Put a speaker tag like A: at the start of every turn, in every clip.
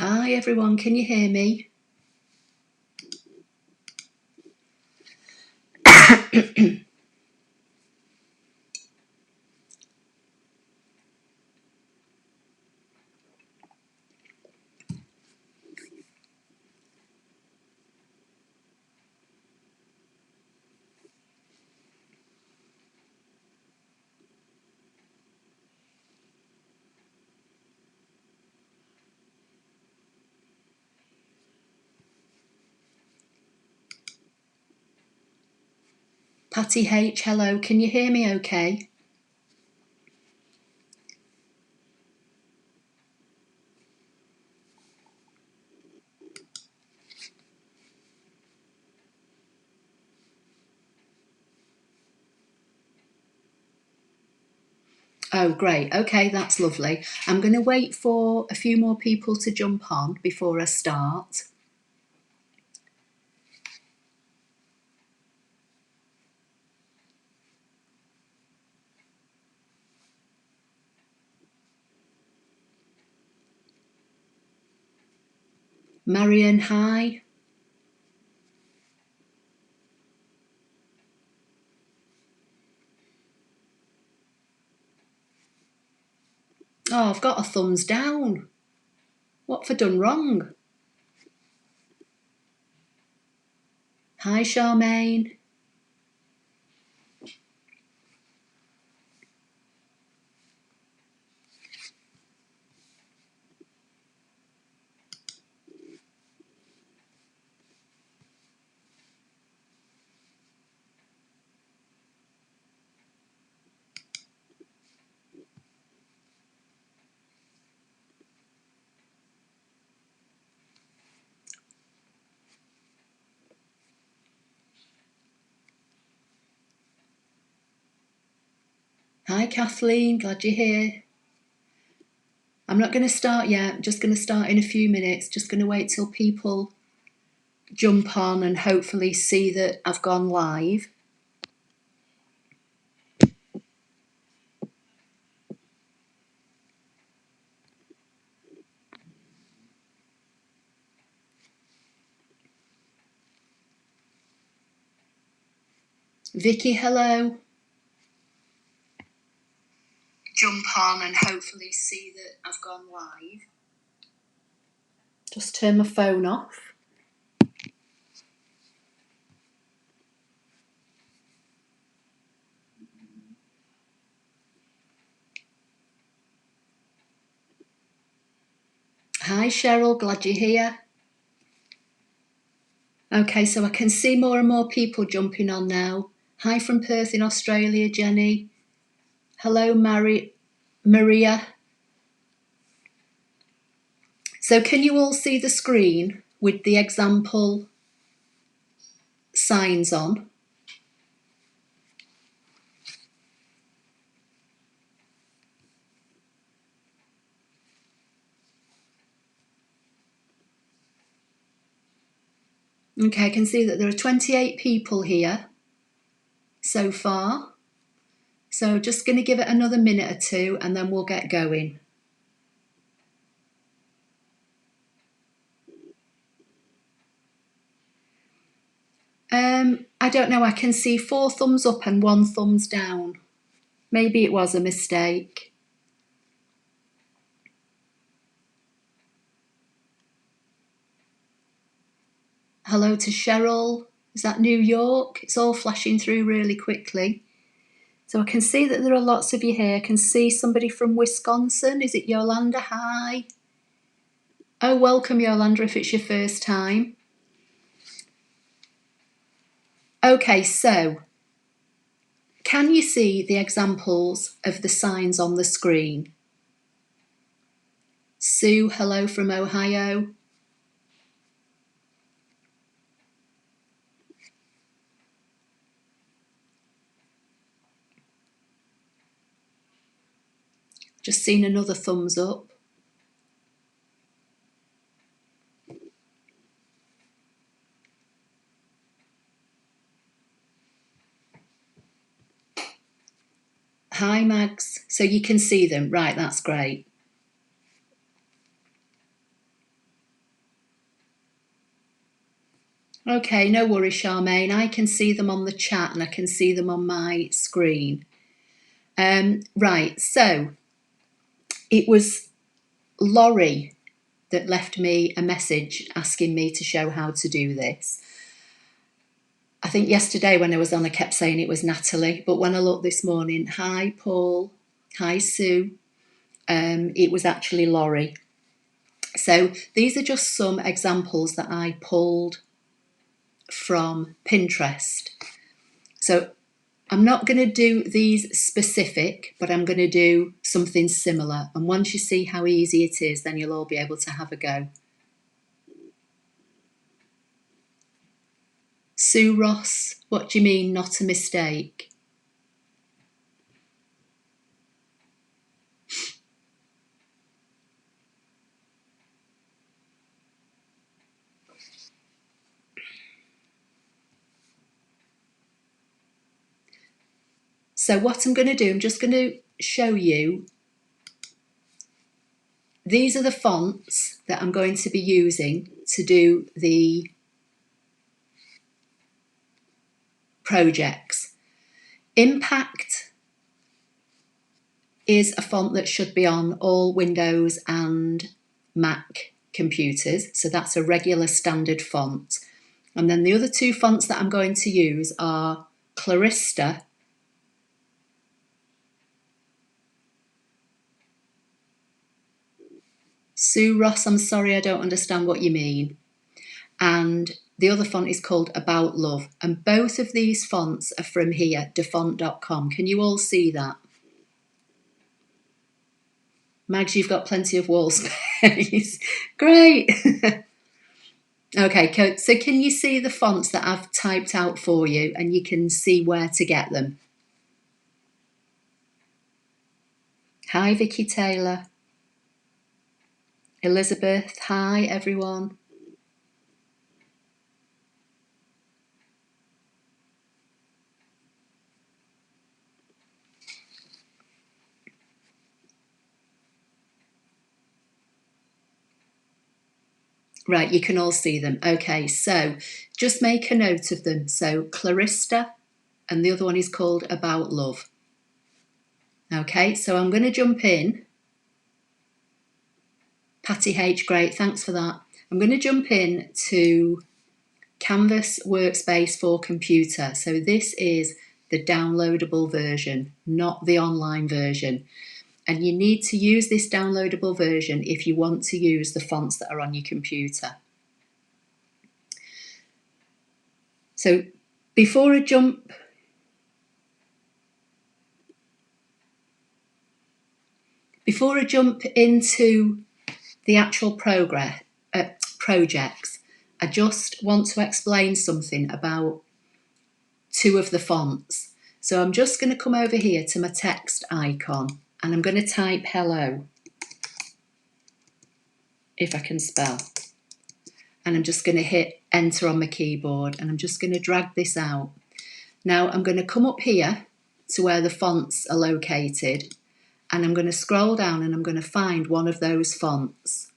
A: Hi everyone, can you hear me? Patty H, hello, can you hear me okay? Oh, great. Okay, that's lovely. I'm going to wait for a few more people to jump on before I start. Marion, hi. Oh, I've got a thumbs down. What have I done wrong? Hi, Charmaine. Hi, Kathleen, glad you're here. I'm not going to start yet, I'm just going to start in a few minutes, just going to wait till people jump on and hopefully see that I've gone live. Vicky, hello. Jump on and hopefully see that I've gone live. Just turn my phone off. Hi Cheryl, glad you're here. Okay, so I can see more and more people jumping on now. Hi from Perth in Australia, Jenny. Hello, Maria. So can you all see the screen with the example signs on? Okay, I can see that there are 28 people here so far. So just going to give it another minute or two and then we'll get going. I don't know, I can see 4 thumbs up and 1 thumbs down. Maybe it was a mistake. Hello to Cheryl. Is that New York? It's all flashing through really quickly. So I can see that there are lots of you here. I can see somebody from Wisconsin. Is it Yolanda? Hi. Oh, welcome Yolanda if it's your first time. Okay, so can you see the examples of the signs on the screen? Sue, hello from Ohio. Just seen another thumbs up. Hi Mags, so you can see them, right, that's great. Okay, no worries, Charmaine. I can see them on the chat and I can see them on my screen. Right, so it was Laurie that left me a message asking me to show how to do this. I think yesterday when I was on, I kept saying it was Natalie, but when I looked this morning, hi Paul, hi Sue, it was actually Laurie. So these are just some examples that I pulled from Pinterest. So I'm not going to do these specific, but I'm going to do something similar. And once you see how easy it is, then you'll all be able to have a go. Sue Ross, what do you mean, not a mistake? So what I'm going to do, I'm just going to show you. These are the fonts that I'm going to be using to do the projects. Impact is a font that should be on all Windows and Mac computers. So that's a regular standard font. And then the other two fonts that I'm going to use are Clarista Sue Ross, I'm sorry, I don't understand what you mean. And the other font is called About Love. And both of these fonts are from here, defont.com. Can you all see that? Mags, you've got plenty of wall space. Great. Okay, so can you see the fonts that I've typed out for you and you can see where to get them? Hi, Vicky Taylor. Elizabeth, hi, everyone. Right, you can all see them. Okay, so just make a note of them. So Clarista, and the other one is called About Love. Okay, so I'm going to jump in. Patty H, great, thanks for that. I'm going to jump in to Canvas Workspace for Computer. So this is the downloadable version, not the online version. And you need to use this downloadable version if you want to use the fonts that are on your computer. So before I jump into the actual projects, I just want to explain something about two of the fonts. So I'm just going to come over here to my text icon and I'm going to type hello, if I can spell. And I'm just going to hit enter on my keyboard and I'm just going to drag this out. Now I'm going to come up here to where the fonts are located and I'm going to scroll down and I'm going to find one of those fonts.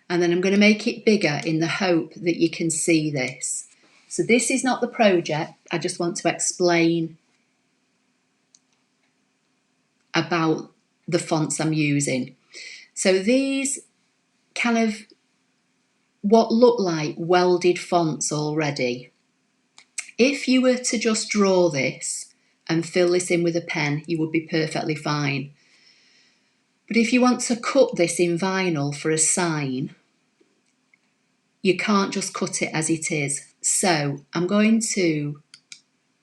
A: And then I'm going to make it bigger in the hope that you can see this. So this is not the project, I just want to explain about the fonts I'm using. So these kind of what look like welded fonts already. If you were to just draw this and fill this in with a pen, you would be perfectly fine. But if you want to cut this in vinyl for a sign, you can't just cut it as it is. So I'm going to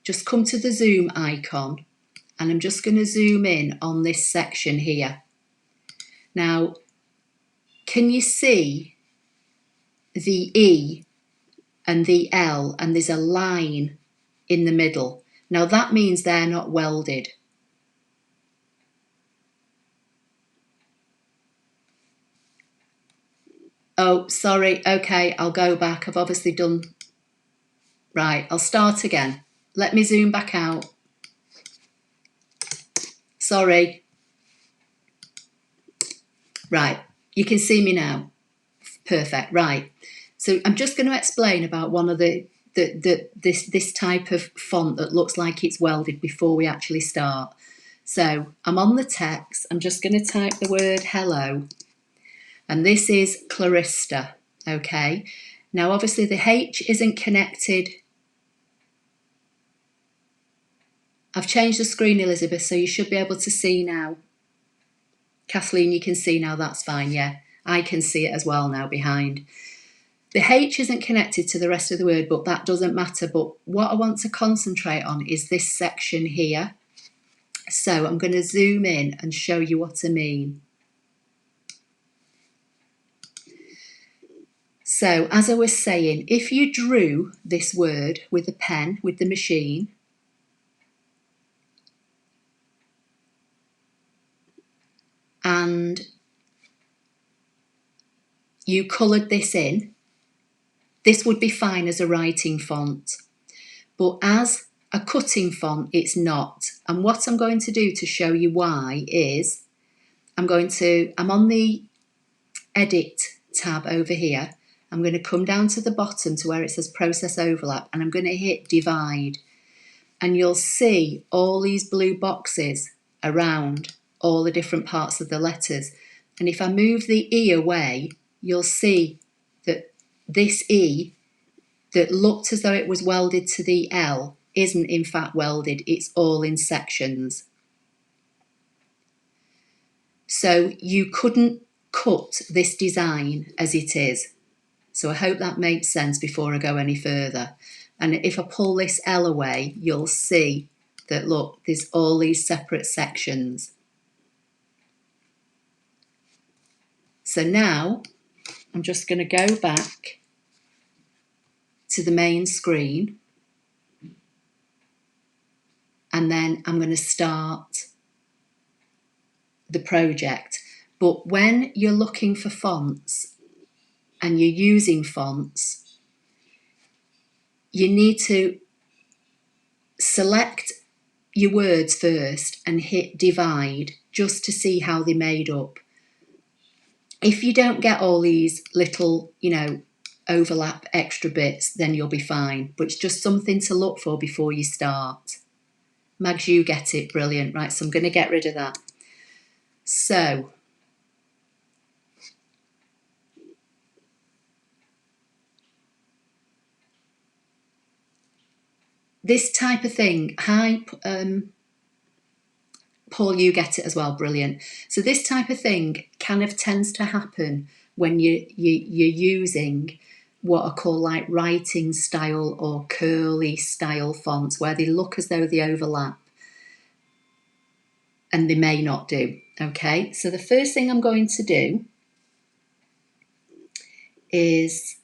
A: just come to the zoom icon and I'm just going to zoom in on this section here. Now, can you see the E and the L and there's a line in the middle? Now that means they're not welded. Oh, sorry. Okay, I'll go back. I've obviously done... Right, I'll start again. Let me zoom back out. Sorry. Right, you can see me now. Perfect, right. So I'm just going to explain about one of this type of font that looks like it's welded before we actually start. So I'm on the text, I'm just going to type the word hello, and this is Clarista, okay? Now obviously the H isn't connected. I've changed the screen, Elizabeth, so you should be able to see now. Kathleen, you can see now, that's fine, yeah. I can see it as well now behind. The H isn't connected to the rest of the word, but that doesn't matter. But what I want to concentrate on is this section here. So I'm going to zoom in and show you what I mean. So as I was saying, if you drew this word with a pen, with the machine, and you coloured this in, this would be fine as a writing font. But as a cutting font, it's not. And what I'm going to do to show you why is I'm on the Edit tab over here. I'm going to come down to the bottom to where it says Process Overlap, and I'm going to hit Divide. And you'll see all these blue boxes around all the different parts of the letters. And if I move the E away, you'll see that this E that looked as though it was welded to the L isn't in fact welded, it's all in sections. So you couldn't cut this design as it is. So I hope that makes sense before I go any further. And if I pull this L away, you'll see that, look, there's all these separate sections. So now I'm just going to go back to the main screen, and then I'm going to start the project. But when you're looking for fonts and you're using fonts, you need to select your words first and hit Divide just to see how they're made up. If you don't get all these little, overlap extra bits, then you'll be fine. But it's just something to look for before you start. Mags, you get it, brilliant. Right, so I'm going to get rid of that. So this type of thing, hi, Paul, you get it as well, brilliant. So this type of thing kind of tends to happen when you're using what are called like writing style or curly style fonts, where they look as though they overlap and they may not do. Okay, so the first thing I'm going to do is,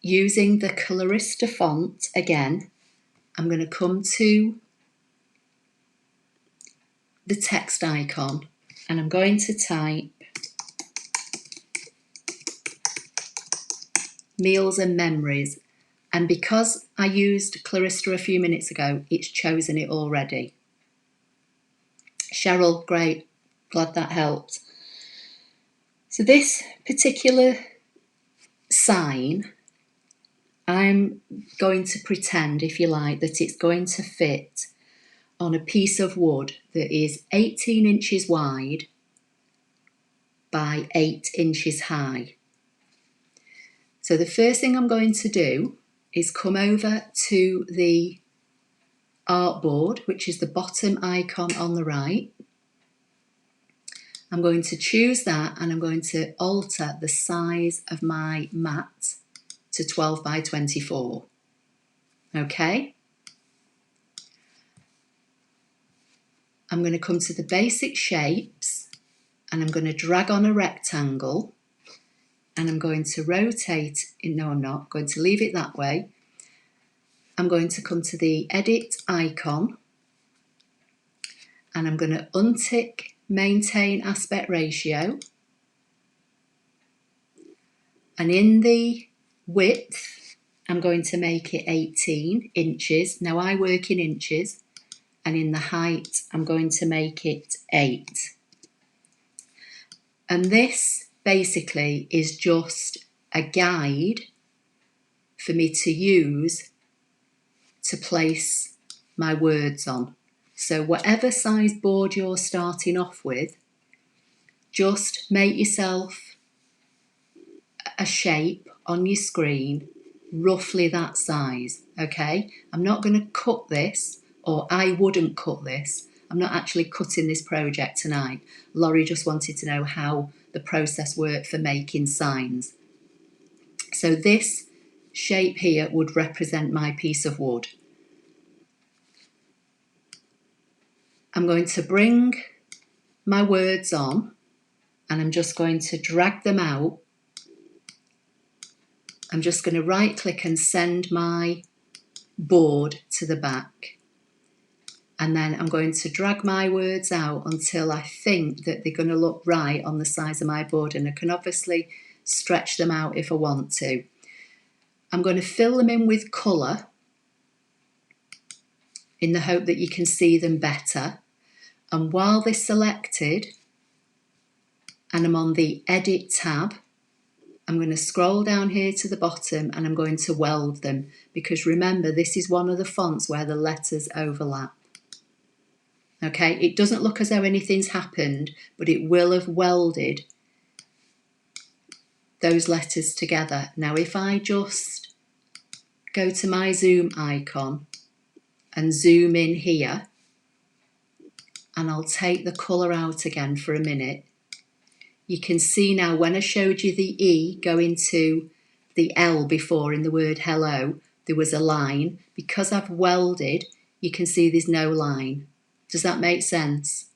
A: using the Clarista font again, I'm going to come to the text icon and I'm going to type Meals and Memories. And because I used Clarista a few minutes ago, it's chosen it already. Cheryl, great, glad that helped. So this particular sign, I'm going to pretend, if you like, that it's going to fit on a piece of wood that is 18 inches wide by 8 inches high. So the first thing I'm going to do is come over to the artboard, which is the bottom icon on the right. I'm going to choose that and I'm going to alter the size of my mat to 12 by 24. Okay. I'm going to come to the basic shapes and I'm going to drag on a rectangle and I'm going to rotate, no I'm not, I'm going to leave it that way. I'm going to come to the edit icon and I'm going to untick maintain aspect ratio, and in the width I'm going to make it 18 inches. Now I work in inches, and in the height I'm going to make it 8. And this basically is just a guide for me to use to place my words on. So whatever size board you're starting off with, just make yourself a shape on your screen roughly that size, okay? I'm not going to cut this, or I wouldn't cut this. I'm not actually cutting this project tonight. Laurie just wanted to know how the process worked for making signs. So this shape here would represent my piece of wood. I'm going to bring my words on and I'm just going to drag them out. I'm just going to right click and send my board to the back. And then I'm going to drag my words out until I think that they're going to look right on the size of my board, and I can obviously stretch them out if I want to. I'm going to fill them in with colour in the hope that you can see them better. And while they're selected and I'm on the Edit tab, I'm going to scroll down here to the bottom and I'm going to weld them, because remember, this is one of the fonts where the letters overlap. Okay, it doesn't look as though anything's happened, but it will have welded those letters together. Now, if I just go to my zoom icon and zoom in here, and I'll take the colour out again for a minute, you can see now when I showed you the E going to the L before in the word hello, there was a line. Because I've welded, you can see there's no line. Does that make sense?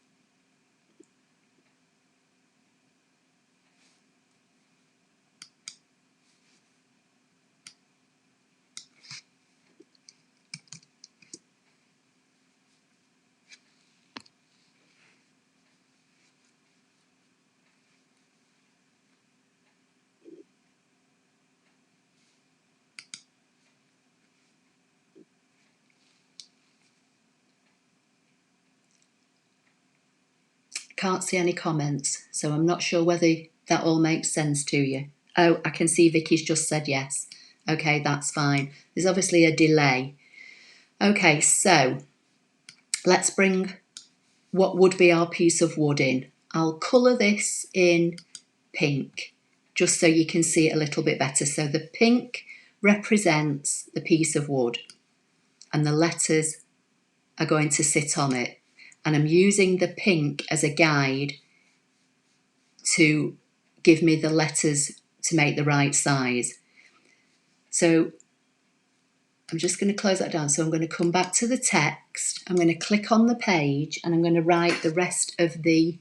A: Can't see any comments, so I'm not sure whether that all makes sense to you. Oh, I can see Vicky's just said yes. Okay, that's fine. There's obviously a delay. Okay, so let's bring what would be our piece of wood in. I'll colour this in pink, just so you can see it a little bit better. So the pink represents the piece of wood and the letters are going to sit on it. And I'm using the pink as a guide to give me the letters to make the right size. So I'm just going to close that down. So I'm going to come back to the text. I'm going to click on the page and I'm going to write the rest of the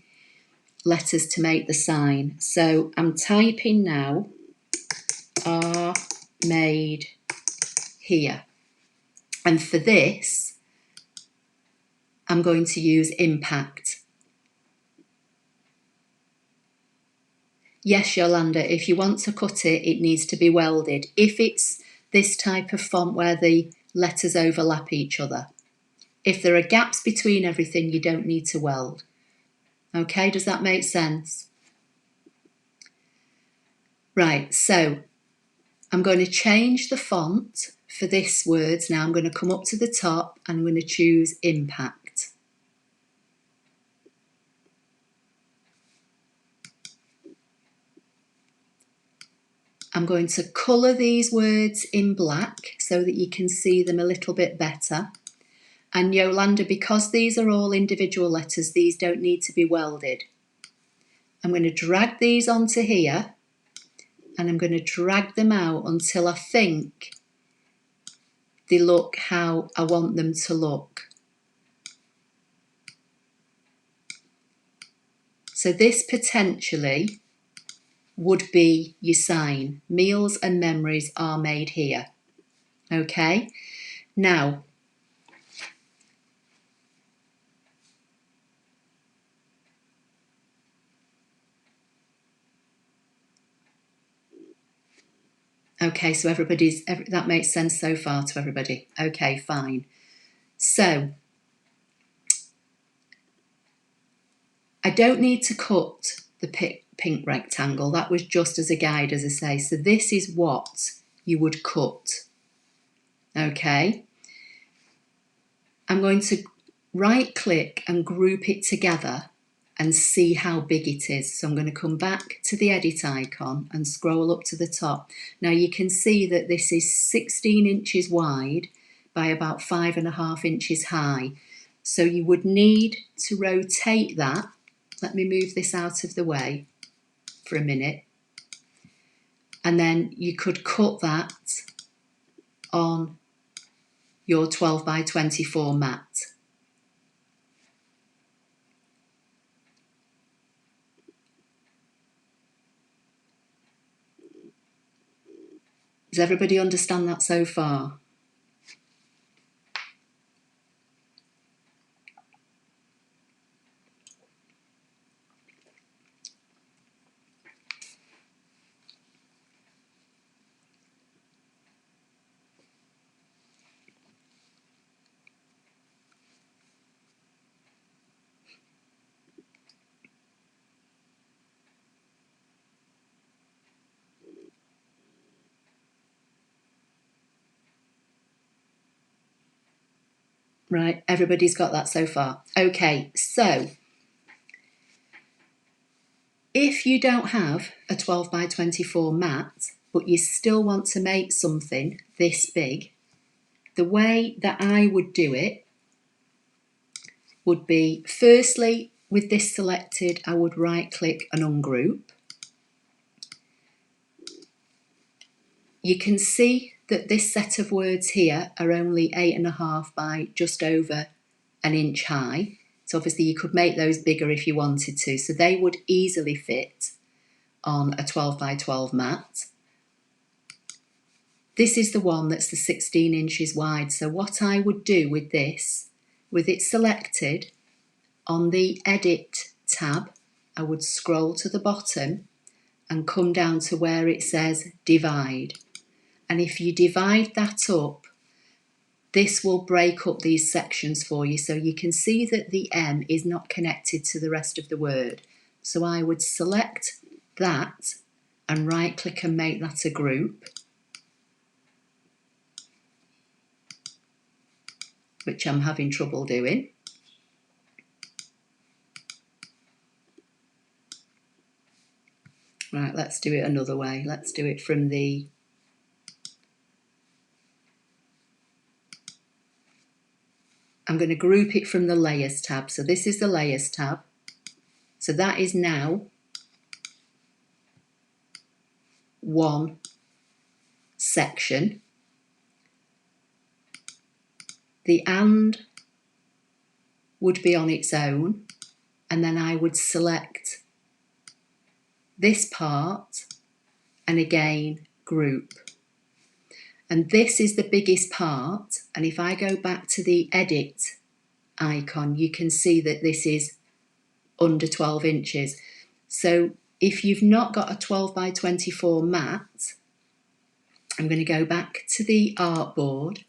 A: letters to make the sign. So I'm typing now, are made here. And for this, I'm going to use impact. Yes, Yolanda, if you want to cut it, it needs to be welded. If it's this type of font where the letters overlap each other. If there are gaps between everything, you don't need to weld. Okay, does that make sense? Right, so I'm going to change the font for this words. Now I'm going to come up to the top and I'm going to choose impact. I'm going to colour these words in black so that you can see them a little bit better. And Yolanda, because these are all individual letters, these don't need to be welded. I'm going to drag these onto here and I'm going to drag them out until I think they look how I want them to look. So this potentially would be your sign. Meals and memories are made here. Okay, now okay, so that makes sense so far to everybody. Okay, fine. So I don't need to cut the pink rectangle. That was just as a guide, as I say. So this is what you would cut. Okay. I'm going to right click and group it together and see how big it is. So I'm going to come back to the edit icon and scroll up to the top. Now you can see that this is 16 inches wide by about 5.5 inches high. So you would need to rotate that. Let me move this out of the way for a minute. And then you could cut that on your 12 by 24 mat. Does everybody understand that so far? Right, everybody's got that so far. Okay, so if you don't have a 12 by 24 mat, but you still want to make something this big, the way that I would do it would be, firstly, with this selected, I would right click and ungroup. You can see that this set of words here are only 8.5 by just over an inch high. So obviously you could make those bigger if you wanted to. So they would easily fit on a 12 by 12 mat. This is the one that's the 16 inches wide. So what I would do with this, with it selected, on the Edit tab, I would scroll to the bottom and come down to where it says Divide. And if you divide that up, this will break up these sections for you. So you can see that the M is not connected to the rest of the word. So I would select that and right click and make that a group, which I'm having trouble doing. Right, let's do it another way. Let's do it from the I'm going to group it from the Layers tab. So this is the Layers tab. So that is now one section. The and would be on its own, and then I would select this part and again group. And this is the biggest part, and if I go back to the edit icon, you can see that this is under 12 inches. So if you've not got a 12 by 24 mat, I'm going to go back to the artboard,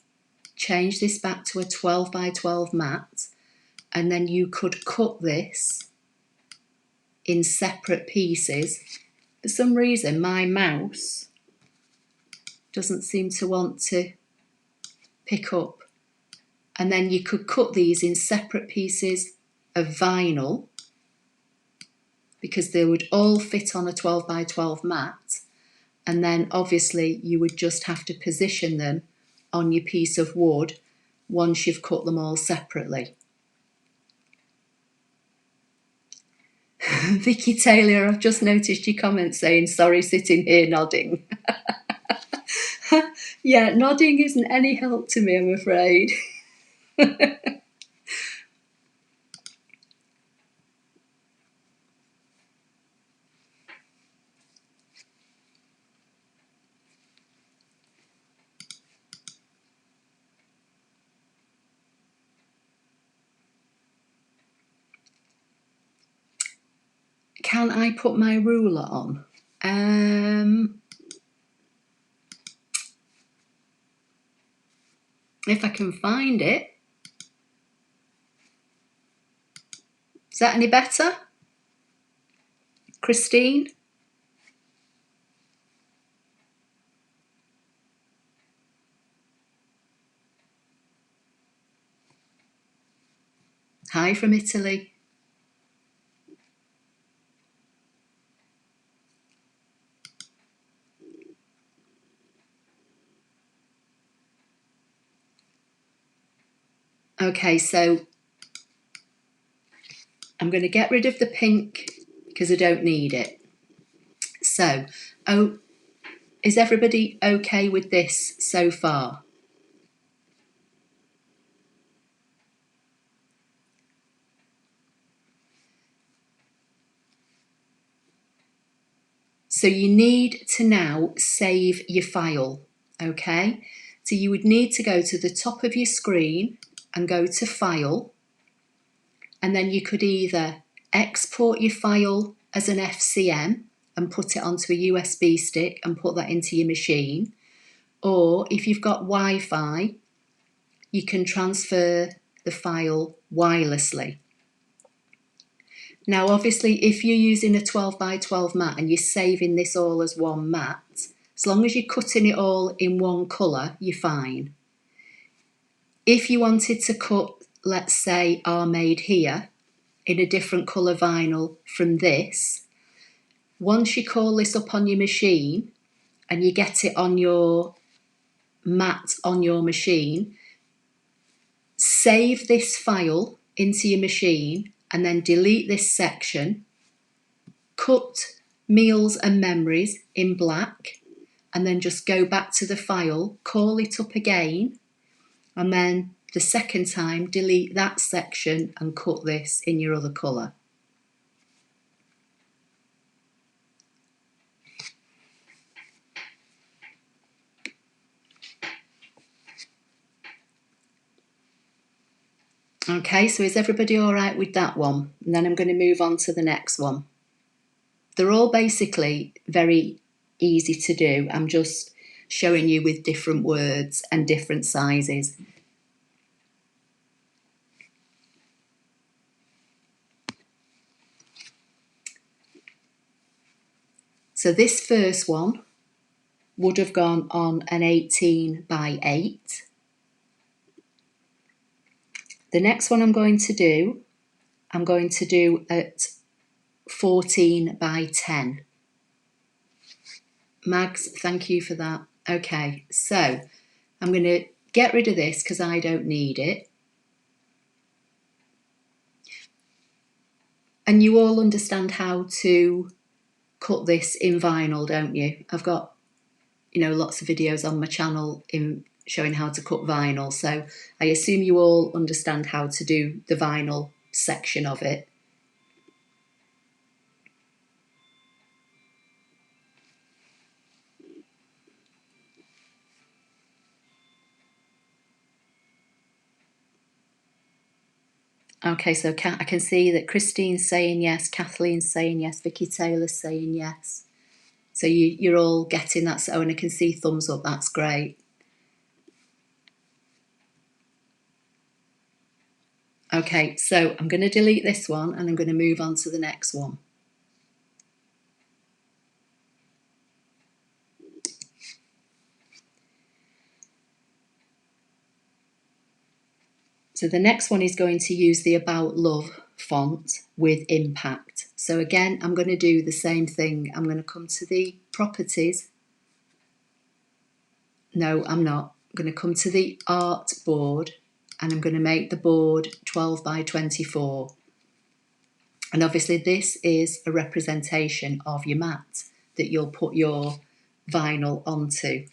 A: change this back to a 12 by 12 mat, and then you could cut this in separate pieces. For some reason, my mouse doesn't seem to want to pick up. And then you could cut these in separate pieces of vinyl because they would all fit on a 12 by 12 mat. And then obviously you would just have to position them on your piece of wood once you've cut them all separately. Vicky Taylor, I've just noticed your comment saying, sorry, sitting here nodding. Yeah, nodding isn't any help to me, I'm afraid. Can I put my ruler on? If I can find it. Is that any better? Christine? Hi from Italy. Okay, so I'm going to get rid of the pink because I don't need it. So, oh, is everybody okay with this so far? So you need to now save your file, okay? So you would need to go to the top of your screen and go to File, and then you could either export your file as an FCM and put it onto a USB stick and put that into your machine, or if you've got Wi-Fi, you can transfer the file wirelessly. Now, obviously, if you're using a 12 by 12 mat and you're saving this all as one mat, as long as you're cutting it all in one colour, you're fine. If you wanted to cut, let's say, Are Made Here in a different colour vinyl from this, once you call this up on your machine and you get it on your mat on your machine, save this file into your machine and then delete this section, cut Meals and Memories in black, and then just go back to the file, call it up again, and then the second time delete that section and cut this in your other colour. Okay, so is everybody all right with that one? And then I'm going to move on to the next one. They're all basically very easy to do. I'm just showing you with different words and different sizes. So this first one would have gone on an 18 by 8. The next one I'm going to do at 14 by 10. Mags, thank you for that. Okay, so I'm going to get rid of this because I don't need it. And you all understand how to cut this in vinyl, don't you? I've got, lots of videos on my channel in showing how to cut vinyl. So I assume you all understand how to do the vinyl section of it. Okay, so I can see that Christine's saying yes, Kathleen's saying yes, Vicky Taylor's saying yes. So you're all getting that. So, and I can see thumbs up, that's great. Okay, so I'm going to delete this one and I'm going to move on to the next one. So the next one is going to use the About Love font with impact. So again, I'm going to do the same thing. I'm going to come to the properties. No, I'm not. I'm going to come to the art board and I'm going to make the board 12 by 24. And obviously this is a representation of your mat that you'll put your vinyl onto.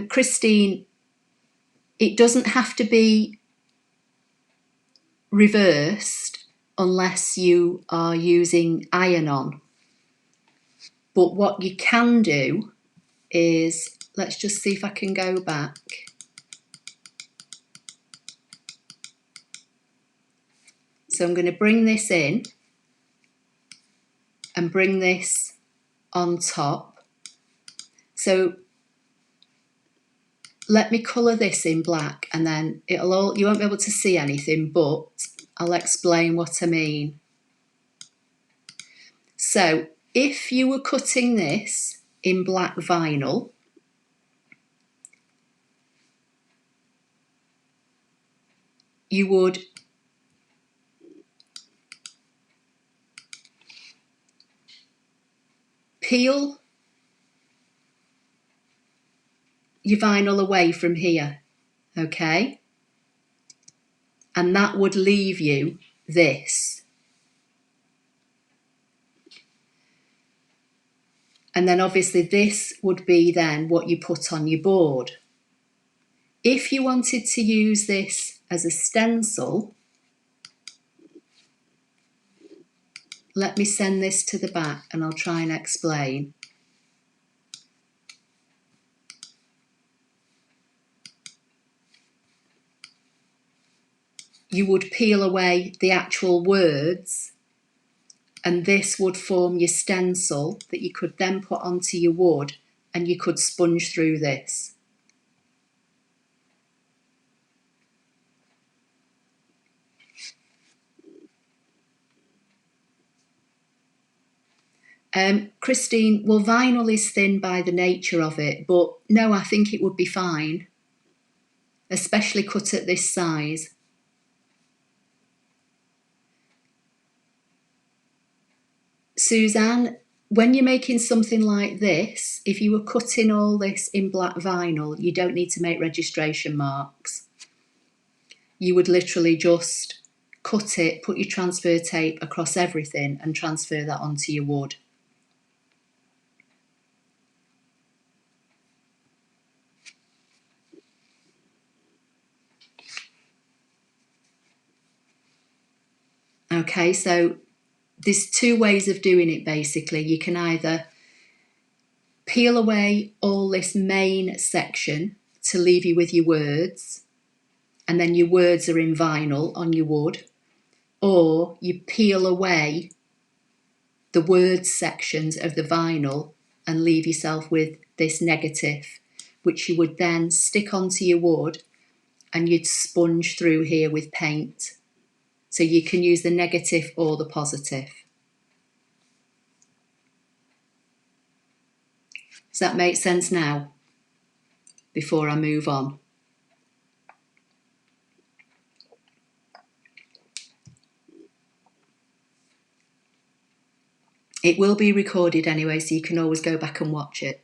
A: Christine, it doesn't have to be reversed unless you are using iron-on. But what you can do is, let's just see if I can go back. So I'm going to bring this in and bring this on top. So let me colour this in black and then you won't be able to see anything, but I'll explain what I mean. So if you were cutting this in black vinyl, you would peel your vinyl away from here, okay? And that would leave you this. And then obviously this would be then what you put on your board. If you wanted to use this as a stencil, let me send this to the back and I'll try and explain. You would peel away the actual words and this would form your stencil that you could then put onto your wood and you could sponge through this. Christine, well, vinyl is thin by the nature of it, but no, I think it would be fine, especially cut at this size. Suzanne, when you're making something like this, if you were cutting all this in black vinyl, you don't need to make registration marks. You would literally just cut it, put your transfer tape across everything and transfer that onto your wood. Okay, so there's two ways of doing it basically. You can either peel away all this main section to leave you with your words, and then your words are in vinyl on your wood, or you peel away the words sections of the vinyl and leave yourself with this negative, which you would then stick onto your wood and you'd sponge through here with paint. So you can use the negative or the positive. Does that make sense now? Before I move on. It will be recorded anyway, so you can always go back and watch it.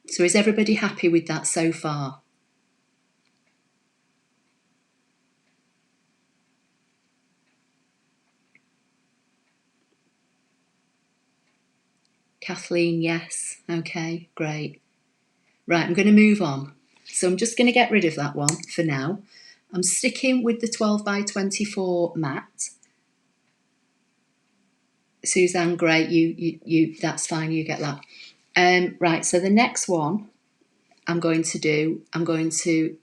A: So is everybody happy with that so far? Kathleen, yes. Okay, great. Right, I'm going to move on. So I'm just going to get rid of that one for now. I'm sticking with the 12 by 24 mat. Suzanne, great. You. That's fine. You get that. Right. So the next one I'm going to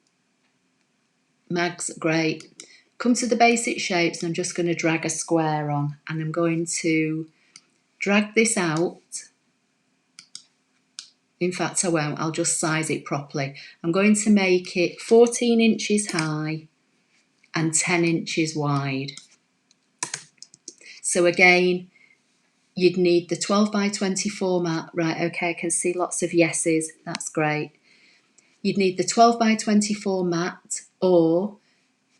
A: Mags, great. Come to the basic shapes and I'm just going to drag a square on and I'm going to drag this out. In fact, I won't. I'll just size it properly. I'm going to make it 14 inches high and 10 inches wide. So again, you'd need the 12 by 24 mat. Right, okay, I can see lots of yeses. That's great. You'd need the 12 by 24 mat, or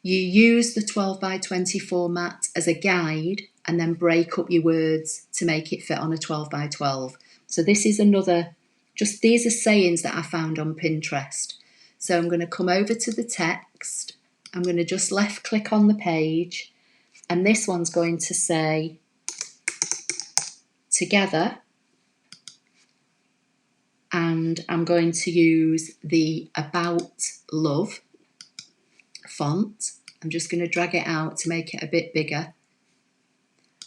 A: you use the 12 by 24 mat as a guide and then break up your words to make it fit on a 12 by 12. So this is another, just these are sayings that I found on Pinterest. So I'm going to come over to the text. I'm going to just left click on the page. And this one's going to say, together. And I'm going to use the About Love font. I'm just going to drag it out to make it a bit bigger.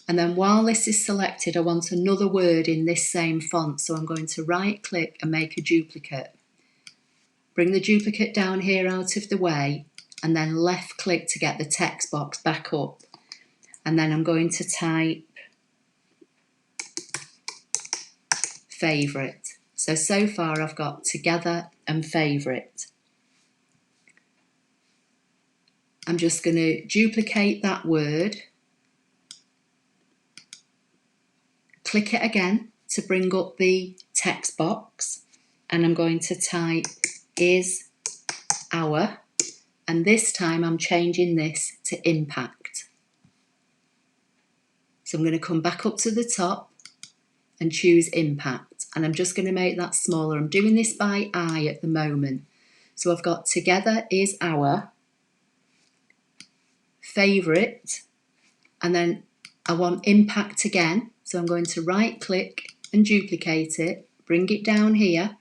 A: And then while this is selected, I want another word in this same font. So I'm going to right click and make a duplicate. Bring the duplicate down here out of the way and then left click to get the text box back up. And then I'm going to type favourite. So far I've got together and favourite. I'm just going to duplicate that word, click it again to bring up the text box, and I'm going to type is our, and this time I'm changing this to impact. So I'm going to come back up to the top and choose impact, and I'm just going to make that smaller. I'm doing this by eye at the moment. So I've got together is our, favourite, and then I want impact again. So I'm going to right click and duplicate it, bring it down here,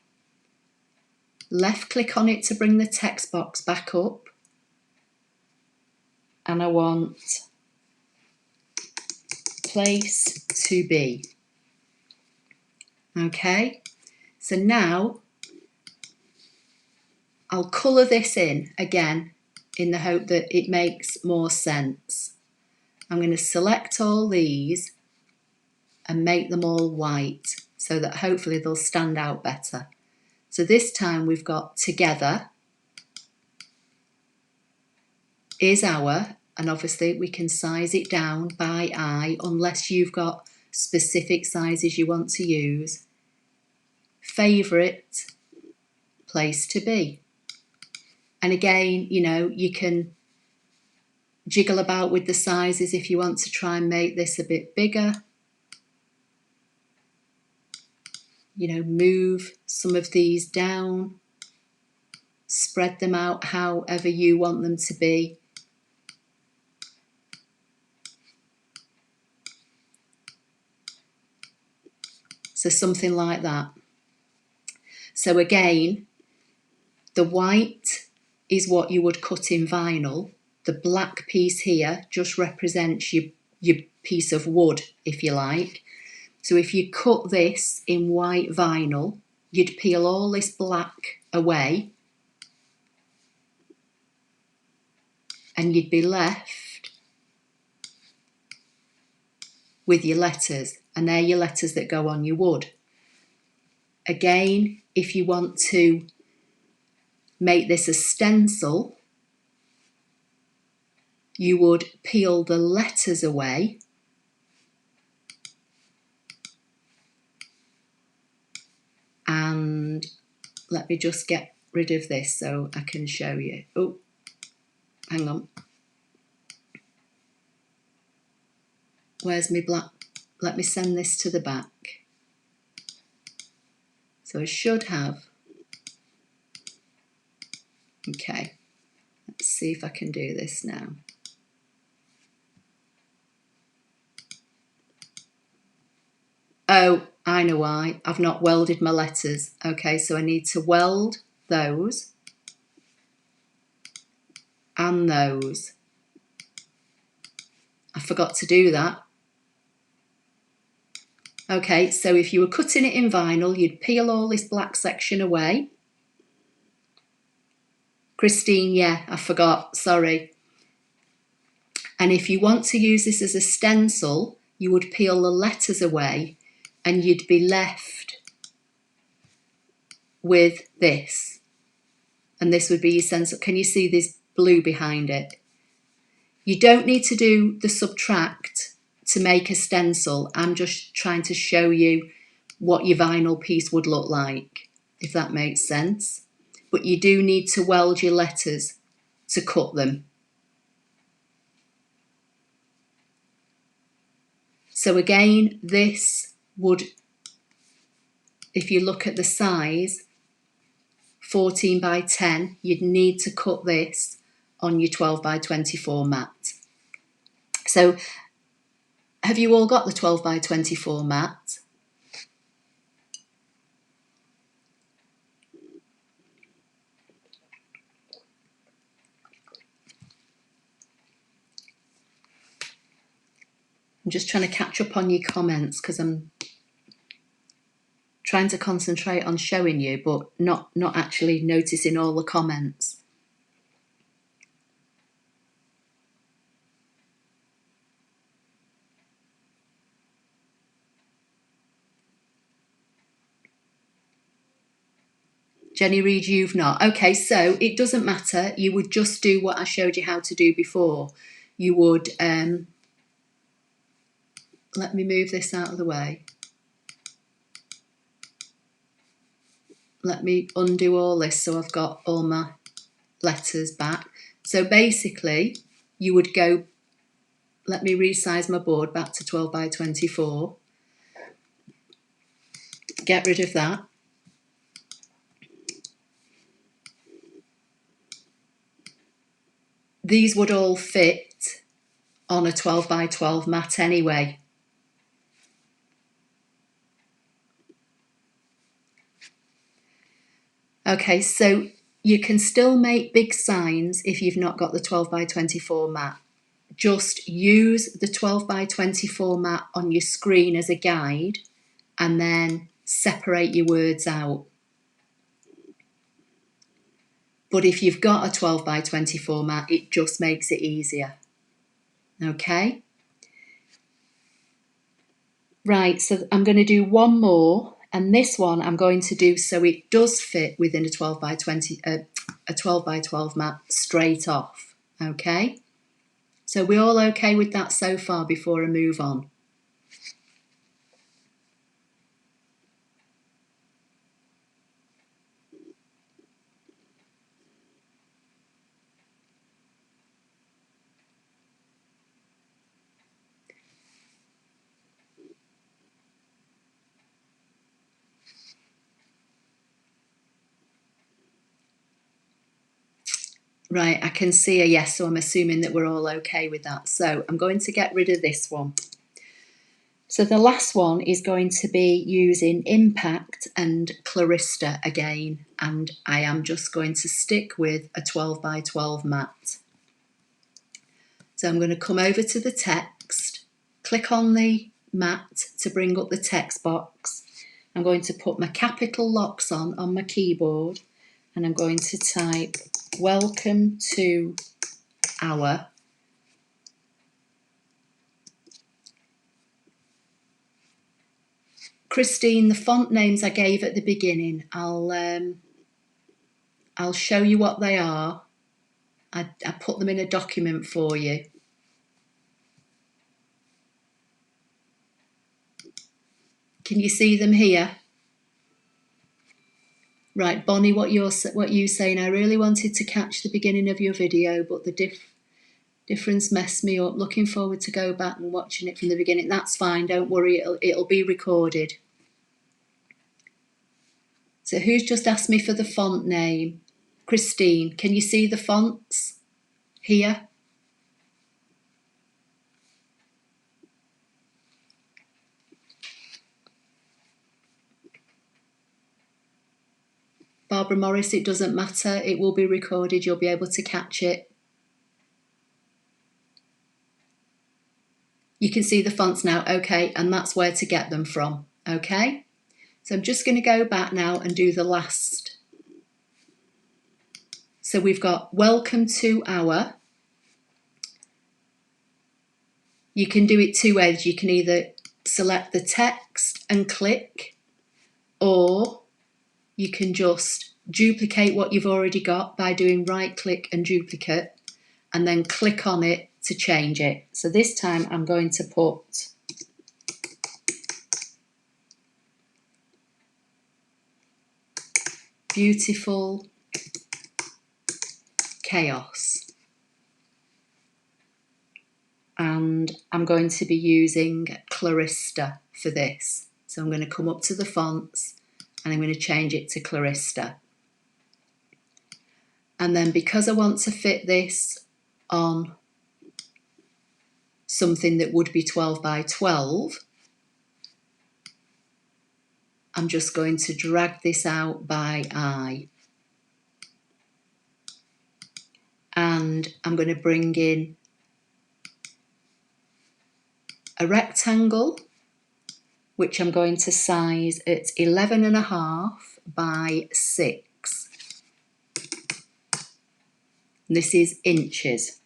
A: left click on it to bring the text box back up, and I want place to be. Okay, so now I'll colour this in again in the hope that it makes more sense. I'm going to select all these and make them all white so that hopefully they'll stand out better. So this time we've got together is our, and obviously we can size it down by eye unless you've got specific sizes you want to use. Favourite, place to be. And again, you know, you can jiggle about with the sizes if you want to try and make this a bit bigger. You know, move some of these down, spread them out however you want them to be. So something like that. So again, the white is what you would cut in vinyl. The black piece here just represents your piece of wood, if you like. So if you cut this in white vinyl, you'd peel all this black away and you'd be left with your letters, and they're your letters that go on your wood. Again, if you want to make this a stencil, you would peel the letters away and let me just get rid of this so I can show you. Oh, hang on. Where's my black? Let me send this to the back. So I should have. Okay, let's see if I can do this now. Oh, I know why. I've not welded my letters. Okay, so I need to weld those and those. I forgot to do that. Okay, so if you were cutting it in vinyl, you'd peel all this black section away. Christine, yeah, I forgot, sorry. And if you want to use this as a stencil, you would peel the letters away and you'd be left with this. And this would be your stencil. Can you see this blue behind it? You don't need to do the subtract to make a stencil. I'm just trying to show you what your vinyl piece would look like, if that makes sense. But you do need to weld your letters to cut them. So again, this would, if you look at the size, 14 by 10, you'd need to cut this on your 12 by 24 mat. So have you all got the 12 by 24 mat? I'm just trying to catch up on your comments because I'm trying to concentrate on showing you, but not actually noticing all the comments. Jenny Reed, you've not. Okay, so it doesn't matter. You would just do what I showed you how to do before. You would, let me move this out of the way. Let me undo all this so I've got all my letters back. So basically, you would go, let me resize my board back to 12 by 24. Get rid of that. These would all fit on a 12 by 12 mat anyway. Okay, so you can still make big signs if you've not got the 12 by 24 mat. Just use the 12 by 24 mat on your screen as a guide and then separate your words out. But if you've got a 12 by 24 mat, it just makes it easier. Okay? Right, so I'm going to do one more, and this one I'm going to do so it does fit within a 12 by 20, a 12 by 12 mat straight off. Okay? So we're all okay with that so far before I move on? Right, I can see a yes, so I'm assuming that we're all okay with that. So I'm going to get rid of this one. So the last one is going to be using Impact and Clarista again, and I am just going to stick with a 12 by 12 mat. So I'm going to come over to the text, click on the mat to bring up the text box. I'm going to put my capital locks on my keyboard, and I'm going to type welcome to our Christine. The font names I gave at the beginning, I'll show you what they are. I put them in a document for you. Can you see them here? Right, Bonnie, what you saying? I really wanted to catch the beginning of your video, but the difference messed me up. Looking forward to go back and watching it from the beginning. That's fine. Don't worry. It'll be recorded. So who's just asked me for the font name? Christine. Can you see the fonts here? Barbara Morris, it doesn't matter. It will be recorded. You'll be able to catch it. You can see the fonts now. Okay, and that's where to get them from. Okay, so I'm just going to go back now and do the last. So we've got welcome to our. You can do it two ways. You can either select the text and click, or you can just duplicate what you've already got by doing right click and duplicate and then click on it to change it. So this time I'm going to put Beautiful Chaos. And I'm going to be using Clarista for this. So I'm going to come up to the fonts and I'm going to change it to Clarista. And then because I want to fit this on something that would be 12 by 12, I'm just going to drag this out by eye. And I'm going to bring in a rectangle, which I'm going to size at 11.5 by 6. And this is inches.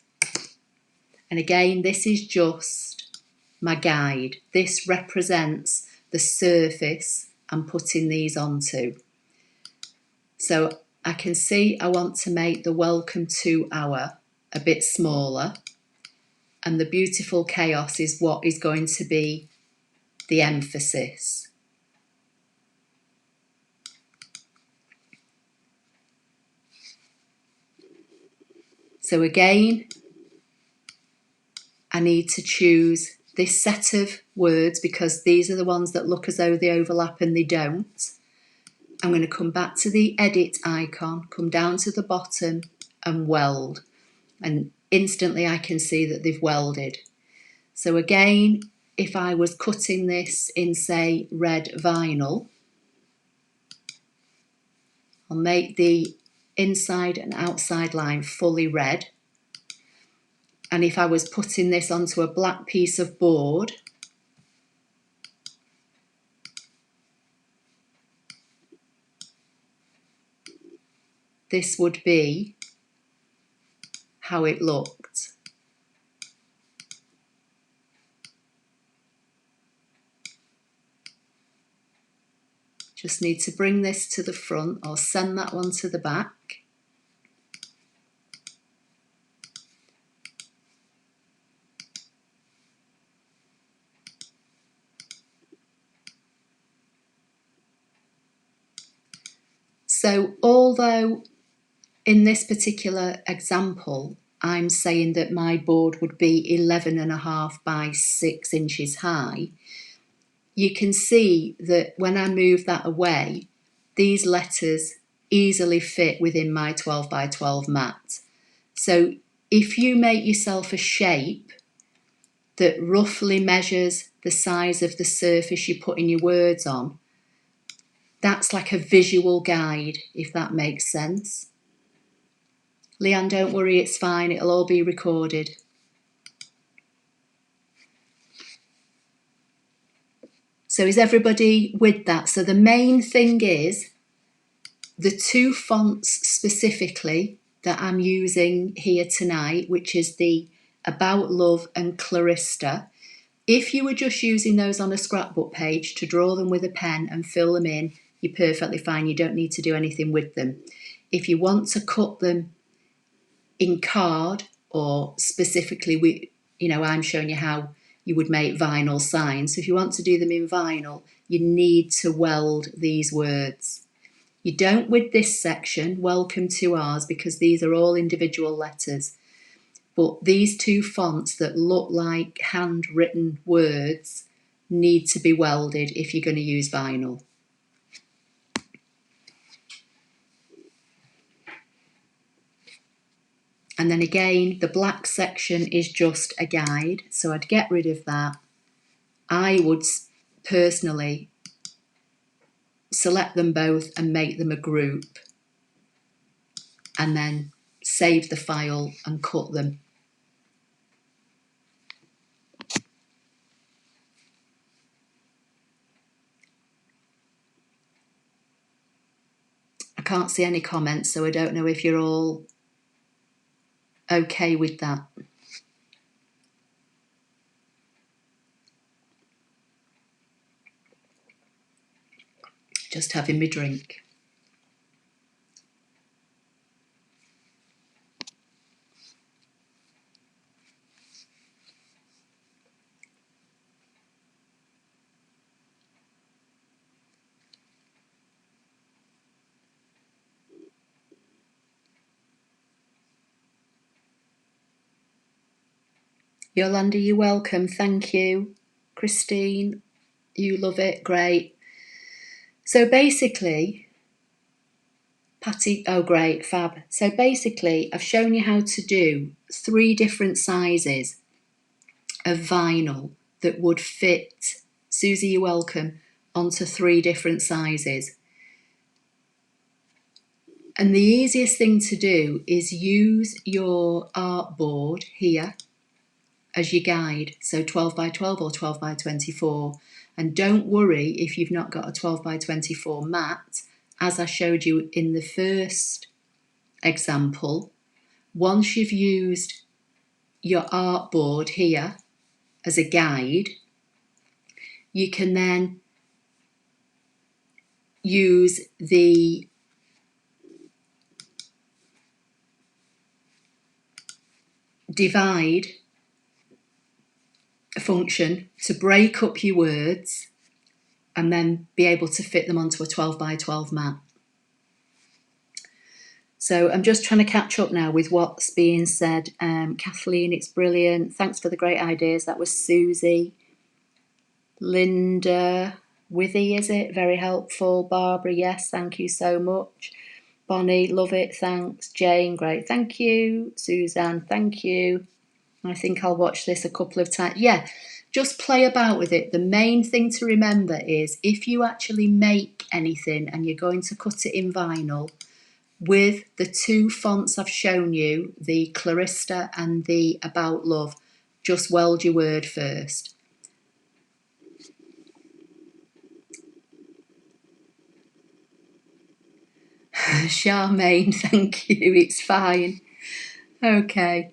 A: And again, this is just my guide. This represents the surface I'm putting these onto. So I can see I want to make the welcome to our a bit smaller, and the beautiful chaos is what is going to be the emphasis. So again, I need to choose this set of words because these are the ones that look as though they overlap and they don't. I'm going to come back to the edit icon, come down to the bottom and weld. And instantly I can see that they've welded. So again, if I was cutting this in, say, red vinyl, I'll make the inside and outside line fully red. And if I was putting this onto a black piece of board, this would be how it looked. Just need to bring this to the front or send that one to the back. So although in this particular example, I'm saying that my board would be 11.5 by 6 inches high, you can see that when I move that away, these letters easily fit within my 12 by 12 mat. So if you make yourself a shape that roughly measures the size of the surface you're putting your words on, that's like a visual guide, if that makes sense. Leanne, don't worry, it's fine, it'll all be recorded. So is everybody with that? So the main thing is the two fonts specifically that I'm using here tonight, which is the About Love and Clarista. If you were just using those on a scrapbook page to draw them with a pen and fill them in, you're perfectly fine. You don't need to do anything with them. If you want to cut them in card or specifically, I'm showing you how you would make vinyl signs. So if you want to do them in vinyl, you need to weld these words. You don't with this section, welcome to ours, because these are all individual letters. But these two fonts that look like handwritten words need to be welded if you're going to use vinyl. And then again, the black section is just a guide, so I'd get rid of that. I would personally select them both and make them a group, and then save the file and cut them. I can't see any comments, so I don't know if you're all okay with that. Just having my drink. Yolanda, you're welcome. Thank you. Christine, you love it. Great. So basically, Patty, oh great, fab. So basically, I've shown you how to do 3 different sizes of vinyl that would fit, Susie, you're welcome, onto 3 different sizes. And the easiest thing to do is use your artboard here as your guide. So 12 by 12 or 12 by 24. And don't worry if you've not got a 12 by 24 mat. As I showed you in the first example, once you've used your artboard here as a guide, you can then use the divide function to break up your words and then be able to fit them onto a 12 by 12 mat. So I'm just trying to catch up now with what's being said. Kathleen, it's brilliant. Thanks for the great ideas. That was Susie. Linda, Withy, is it? Very helpful. Barbara, yes, thank you so much. Bonnie, love it, thanks. Jane, great, thank you. Suzanne, thank you. I think I'll watch this a couple of times. Yeah, just play about with it. The main thing to remember is if you actually make anything and you're going to cut it in vinyl, with the two fonts I've shown you, the Clarista and the About Love, just weld your word first. Charmaine, thank you, it's fine. Okay,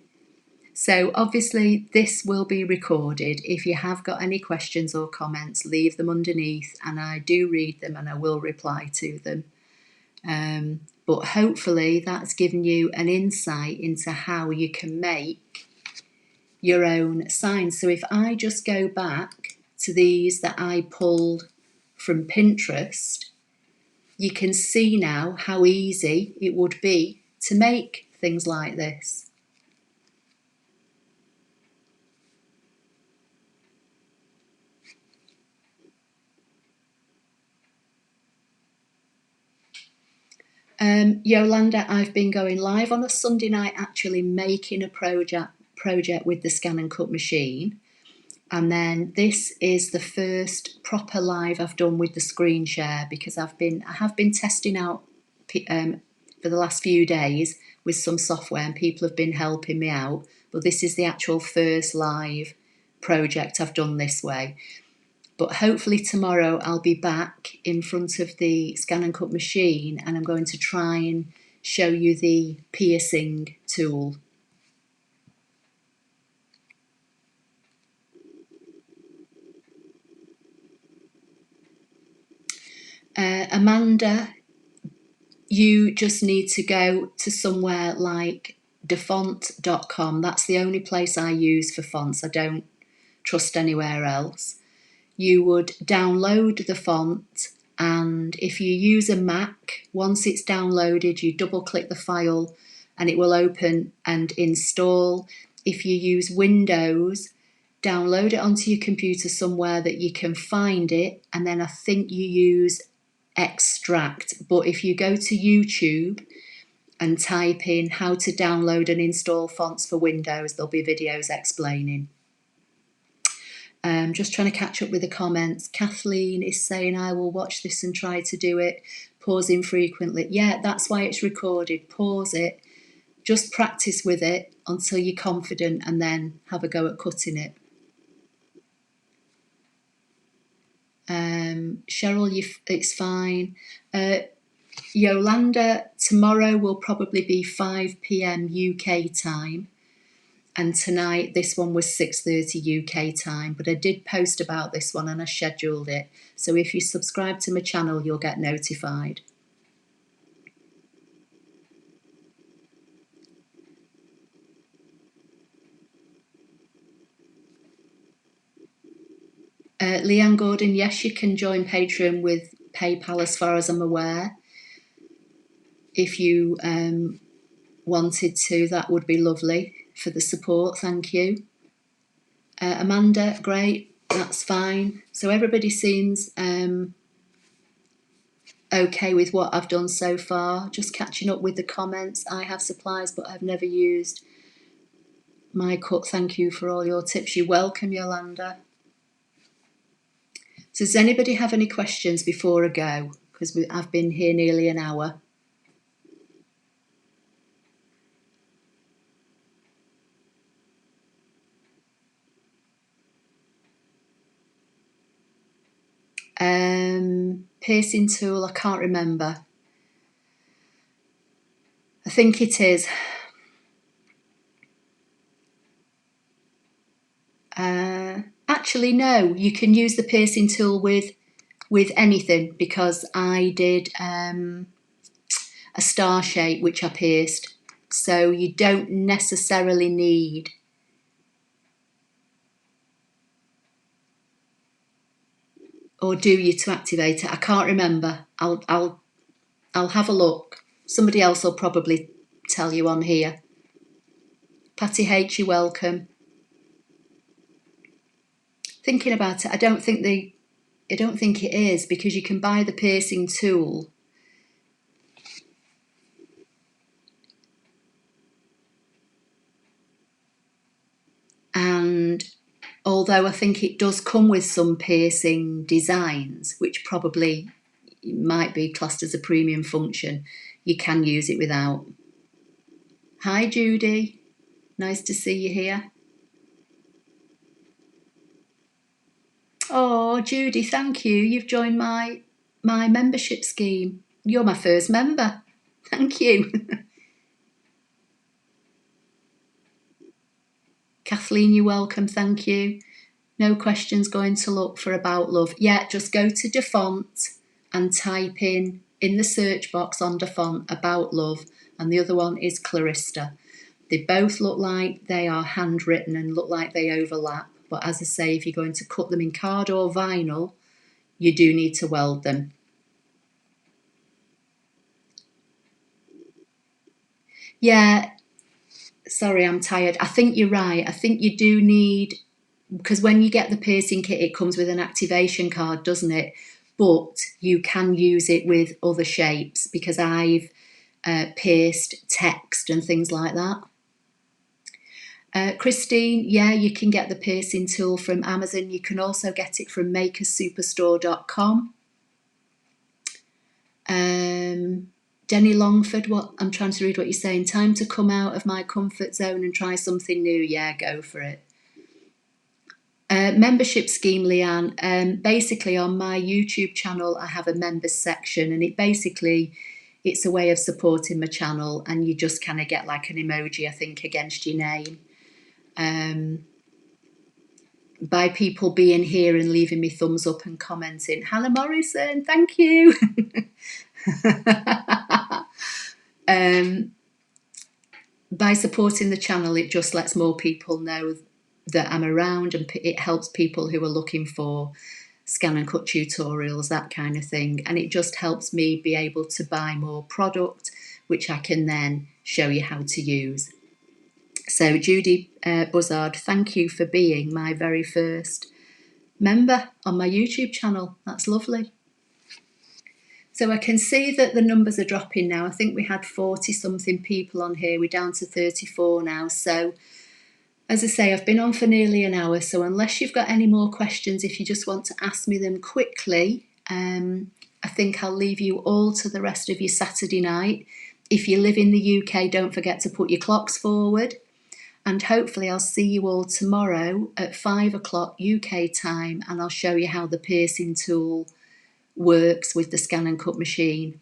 A: so obviously this will be recorded. If you have got any questions or comments, leave them underneath and I do read them and I will reply to them. But hopefully that's given you an insight into how you can make your own signs. So if I just go back to these that I pulled from Pinterest, you can see now how easy it would be to make things like this. Yolanda, I've been going live on a Sunday night actually making a project with the ScanNCut machine. And then this is the first proper live I've done with the screen share because I have been testing out for the last few days with some software and people have been helping me out. But this is the actual first live project I've done this way. But hopefully tomorrow I'll be back in front of the ScanNCut machine and I'm going to try and show you the piercing tool. Amanda, you just need to go to somewhere like defont.com. That's the only place I use for fonts. I don't trust anywhere else. You would download the font, and if you use a Mac, once it's downloaded, you double click the file and it will open and install. If you use Windows, download it onto your computer somewhere that you can find it, and then I think you use Extract. But if you go to YouTube and type in how to download and install fonts for Windows, there'll be videos explaining. Just trying to catch up with the comments. Kathleen is saying, I will watch this and try to do it, pausing frequently. Yeah, that's why it's recorded. Pause it, just practice with it until you're confident and then have a go at cutting it. Cheryl, it's fine. Yolanda, tomorrow will probably be 5 p.m. UK time. And tonight, this one was 6:30 UK time. But I did post about this one and I scheduled it. So if you subscribe to my channel, you'll get notified. Leanne Gordon, yes, you can join Patreon with PayPal as far as I'm aware. If you wanted to, that would be lovely for the support, thank you. Amanda, great, that's fine. So everybody seems okay with what I've done so far. Just catching up with the comments. I have supplies, but I've never used my cut. Thank you for all your tips. You're welcome, Yolanda. So does anybody have any questions before I go? Because I've been here nearly an hour. Piercing tool, I can't remember. I think it is. Actually, no, you can use the piercing tool with anything because I did a star shape which I pierced so you don't necessarily need or do you to activate it? I can't remember. I'll have a look. Somebody else will probably tell you on here. Patty H, you're welcome. Thinking about it, I don't think it is, because you can buy the piercing tool. And although I think it does come with some piercing designs, which probably might be classed as a premium function, you can use it without. Hi Judy, nice to see you here. Oh Judy, thank you. You've joined my membership scheme. You're my first member. Thank you. Kathleen, you're welcome. Thank you. No questions, going to look for About Love. Yeah, just go to DeFont and type in the search box on DeFont About Love, and the other one is Clarista. They both look like they are handwritten and look like they overlap, but as I say, if you're going to cut them in card or vinyl, you do need to weld them. Yeah, sorry, I'm tired. I think you're right. I think you do need, because when you get the piercing kit, it comes with an activation card, doesn't it? But you can use it with other shapes, because I've pierced text and things like that. Christine, yeah, you can get the piercing tool from Amazon. You can also get it from makersuperstore.com. Denny Longford, what I'm trying to read what you're saying. Time to come out of my comfort zone and try something new. Yeah, go for it. Membership scheme, Leanne. Basically, on my YouTube channel, I have a members section, and it's a way of supporting my channel, and you just kind of get like an emoji, I think, against your name. By people being here and leaving me thumbs up and commenting. Hannah Morrison, thank you. By supporting the channel, it just lets more people know that I'm around, and it helps people who are looking for ScanNCut tutorials, that kind of thing. And it just helps me be able to buy more product, which I can then show you how to use. So Judy Buzzard, thank you for being my very first member on my YouTube channel. That's lovely. So I can see that the numbers are dropping now. I think we had 40 something people on here. We're down to 34 now. So as I say, I've been on for nearly an hour. So unless you've got any more questions, if you just want to ask me them quickly, I think I'll leave you all to the rest of your Saturday night. If you live in the UK, don't forget to put your clocks forward. And hopefully I'll see you all tomorrow at 5 o'clock UK time, and I'll show you how the piercing tool works with the ScanNCut machine.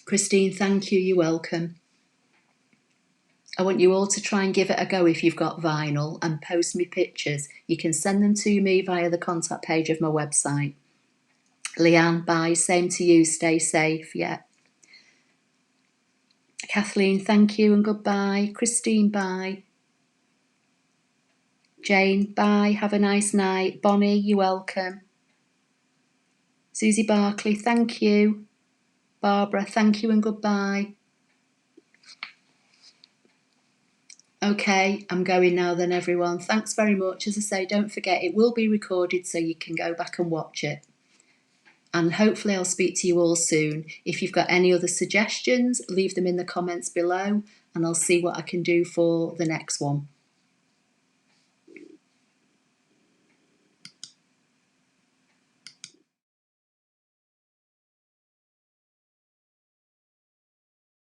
A: Christine, thank you, you're welcome. I want you all to try and give it a go if you've got vinyl, and post me pictures. You can send them to me via the contact page of my website. Leanne, bye. Same to you. Stay safe. Yeah. Kathleen, thank you and goodbye. Christine, bye. Jane, bye. Have a nice night. Bonnie, you're welcome. Susie Barkley, thank you. Barbara, thank you and goodbye. Okay, I'm going now then, everyone. Thanks very much. As I say, don't forget, it will be recorded so you can go back and watch it. And hopefully I'll speak to you all soon. If you've got any other suggestions, leave them in the comments below, and I'll see what I can do for the next one.